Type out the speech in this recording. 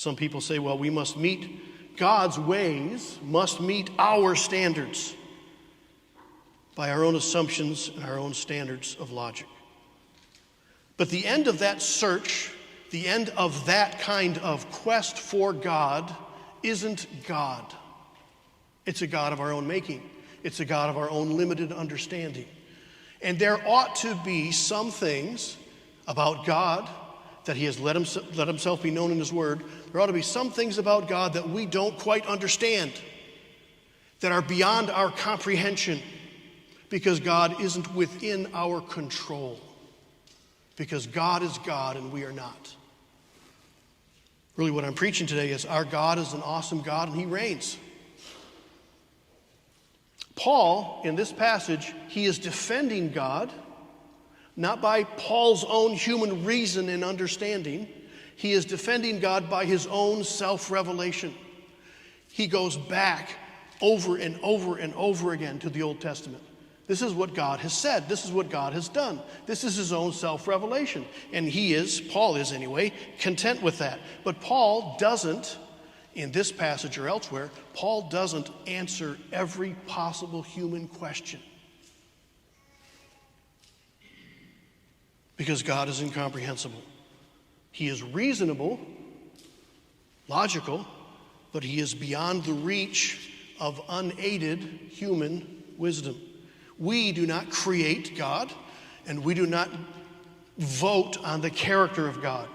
Some people say, well, we must meet God's ways, must meet our standards by our own assumptions and our own standards of logic. But the end of that search, the end of that kind of quest for God isn't God. It's a God of our own making. It's a God of our own limited understanding. And there ought to be some things about God that he has let himself be known in his word. There ought to be some things about God that we don't quite understand, that are beyond our comprehension, because God isn't within our control. Because God is God and we are not. Really what I'm preaching today is our God is an awesome God and he reigns. Paul, in this passage, he is defending God, not by Paul's own human reason and understanding. He is defending God by his own self-revelation. He goes back over and over and over again to the Old Testament. This is what God has said. This is what God has done. This is his own self-revelation. And Paul is anyway, content with that. But Paul doesn't, in this passage or elsewhere, Paul doesn't answer every possible human question. Because God is incomprehensible. He is reasonable, logical, but he is beyond the reach of unaided human wisdom. We do not create God, and we do not vote on the character of God.